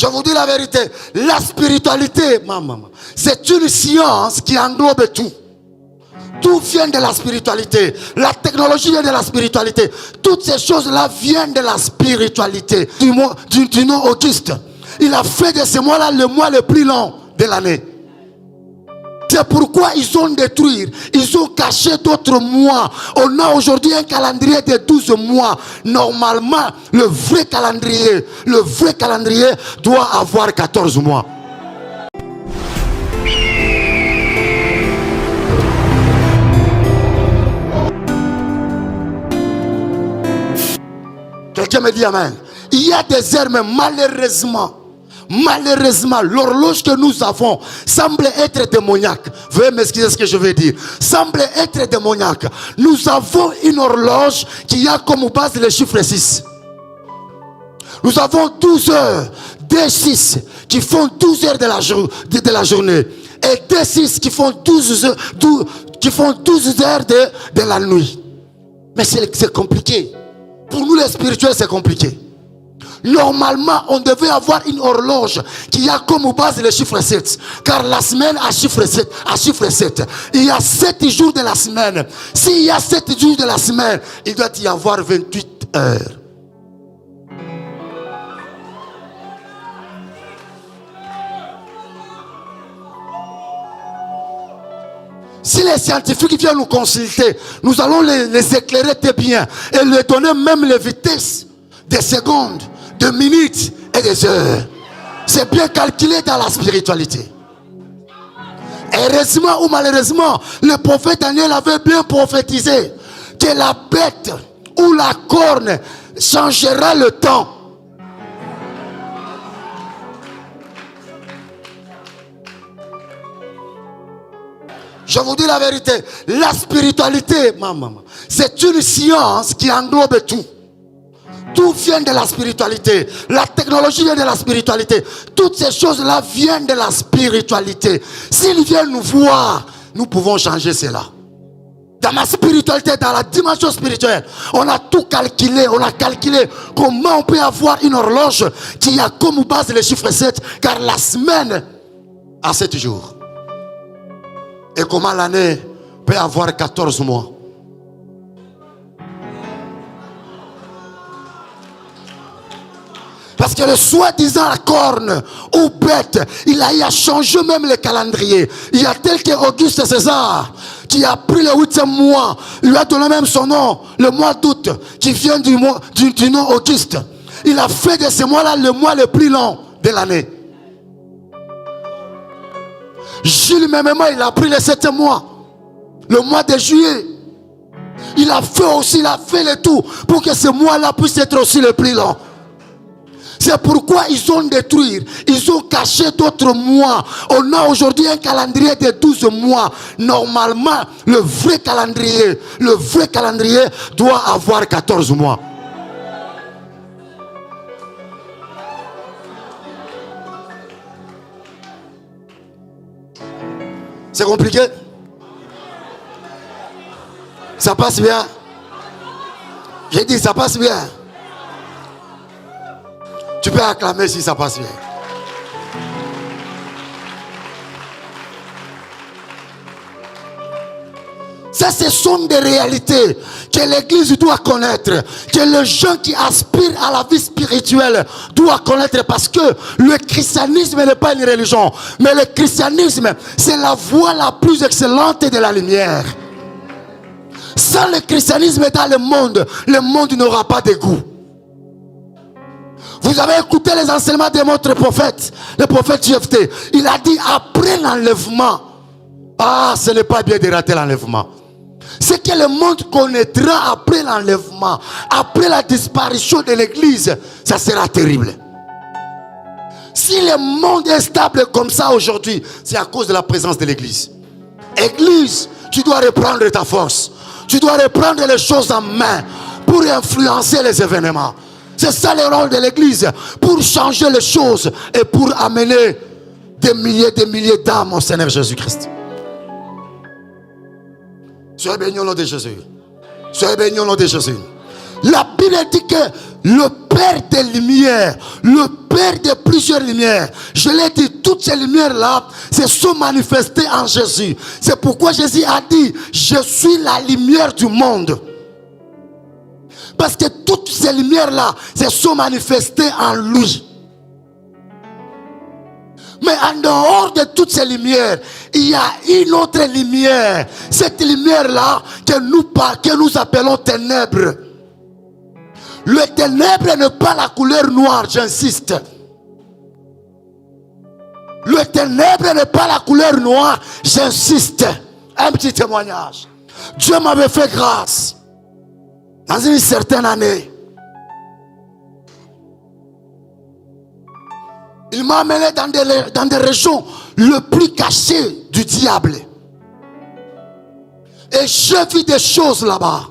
Je vous dis la vérité, la spiritualité, maman, c'est une science qui englobe tout. Tout vient de la spiritualité. La technologie vient de la spiritualité. Toutes ces choses-là viennent de la spiritualité. Du nom Auguste. Il a fait de ce mois-là le mois le plus long de l'année. C'est pourquoi ils ont détruit, ils ont caché d'autres mois. On a aujourd'hui un calendrier de 12 mois. Normalement, le vrai calendrier doit avoir 14 mois. Quelqu'un me dit amen. Il y a des heures, mais malheureusement, l'horloge que nous avons semble être démoniaque. Veuillez m'excuser ce que je vais dire. Semble être démoniaque. Nous avons une horloge qui a comme base le chiffre 6. Nous avons 12 heures D6 qui font 12 heures de la journée. Et D6 qui font 12 heures de la nuit. Mais c'est compliqué. Pour nous les spirituels, c'est compliqué. Normalement, on devait avoir une horloge qui a comme base le chiffre 7. Car la semaine a chiffre 7. Il y a 7 jours de la semaine. S'il y a 7 jours de la semaine, il doit y avoir 28 heures. Si les scientifiques viennent nous consulter, nous allons les éclairer très bien et leur donner même les vitesses des secondes, de minutes et des heures. C'est bien calculé dans la spiritualité. Heureusement ou malheureusement, le prophète Daniel avait bien prophétisé que la bête ou la corne changera le temps. Je vous dis la vérité, la spiritualité, maman, c'est une science qui englobe tout. Tout vient de la spiritualité. La technologie vient de la spiritualité. Toutes ces choses-là viennent de la spiritualité. S'ils viennent nous voir, nous pouvons changer cela. Dans ma spiritualité, dans la dimension spirituelle, on a tout calculé. On a calculé comment on peut avoir une horloge qui a comme base le chiffre 7. Car la semaine a 7 jours. Et comment l'année peut avoir 14 mois. Parce que le soi-disant corne ou bête, il a changé même le calendrier. Il y a tel que Auguste César qui a pris le 8e mois, il lui a donné même son nom, le mois d'août, qui vient du nom Auguste. Il a fait de ce mois-là le mois le plus long de l'année. Jules même il a pris le 7e mois, le mois de juillet. Il a fait le tout pour que ce mois-là puisse être aussi le plus long. C'est pourquoi ils ont détruit, ils ont caché d'autres mois. On a aujourd'hui un calendrier de 12 mois. Normalement, le vrai calendrier doit avoir 14 mois. C'est compliqué? Ça passe bien? J'ai dit ça passe bien. Tu peux acclamer si ça passe bien. Ça, ce sont des réalités que l'Église doit connaître, que les gens qui aspirent à la vie spirituelle doivent connaître, parce que le christianisme n'est pas une religion, mais le christianisme, c'est la voie la plus excellente de la lumière. Sans le christianisme dans le monde n'aura pas de goût. Vous avez écouté les enseignements de notre prophète, le prophète Jephthé. Il a dit après l'enlèvement. Ah, ce n'est pas bien de rater l'enlèvement. Ce que le monde connaîtra après l'enlèvement, après la disparition de l'église, ça sera terrible. Si le monde est stable comme ça aujourd'hui, c'est à cause de la présence de l'église. Église, tu dois reprendre ta force. Tu dois reprendre les choses en main pour influencer les événements. C'est ça le rôle de l'église, pour changer les choses et pour amener des milliers d'âmes au Seigneur Jésus-Christ. Soyez bénis au nom de Jésus. Soyez bénis au nom de Jésus. La Bible dit que le Père des lumières, le Père de plusieurs lumières, je l'ai dit, toutes ces lumières-là se sont manifestées en Jésus. C'est pourquoi Jésus a dit, je suis la lumière du monde. Parce que toutes ces lumières-là se sont manifestées en lui. Mais en dehors de toutes ces lumières, il y a une autre lumière. Cette lumière-là que nous appelons ténèbres. Le ténèbre n'est pas la couleur noire, j'insiste. Le ténèbre n'est pas la couleur noire, j'insiste. Un petit témoignage. Dieu m'avait fait grâce. Dans une certaine année, il m'a amené dans des régions les plus cachées du diable. Et j'ai vu des choses là-bas.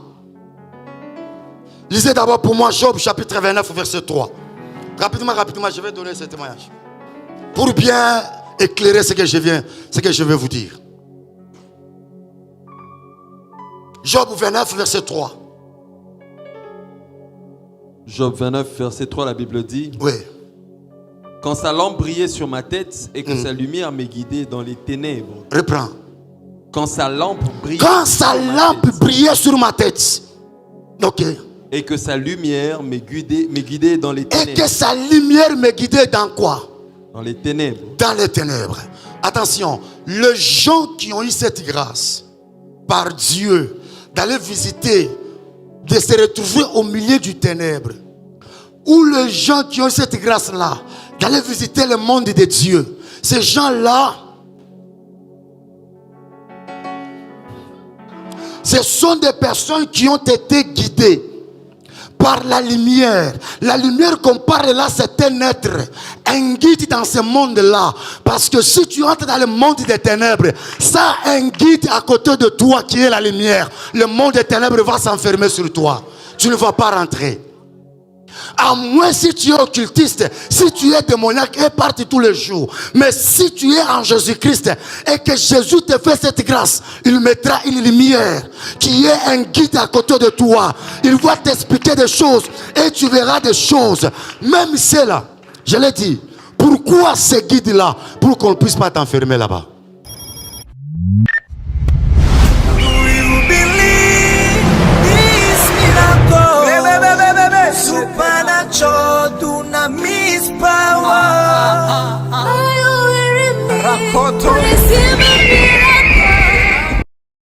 Lisez d'abord pour moi Job chapitre 29 verset 3. Rapidement, je vais donner ce témoignage. Pour bien éclairer ce que je vais vous dire. Job 29 verset 3. Job 29 verset 3, la Bible dit. Oui. Quand sa lampe brillait sur ma tête et que sa lumière me guidait dans les ténèbres. Reprends. Quand sa lampe brillait sur ma tête. Ok. Et que sa lumière me guidait dans les ténèbres. Et que sa lumière me guidait dans quoi? Dans les ténèbres. Dans les ténèbres. Attention, les gens qui ont eu cette grâce par Dieu d'aller visiter, de se retrouver au milieu du ténèbre, ou les gens qui ont eu cette grâce-là d'aller visiter le monde de Dieu, ces gens-là, ce sont des personnes qui ont été guidées par la lumière. La lumière qu'on parle là, c'est un être, un guide dans ce monde-là. Parce que si tu entres dans le monde des ténèbres, ça a un guide à côté de toi qui est la lumière. Le monde des ténèbres va s'enfermer sur toi. Tu ne vas pas rentrer. À moins si tu es occultiste, si tu es démoniaque et parti tous les jours. Mais si tu es en Jésus-Christ et que Jésus te fait cette grâce, il mettra une lumière qui est un guide à côté de toi. Il va t'expliquer des choses et tu verras des choses. Même c'est là, je l'ai dit, pourquoi ce guide-là? Pour qu'on ne puisse pas t'enfermer là-bas.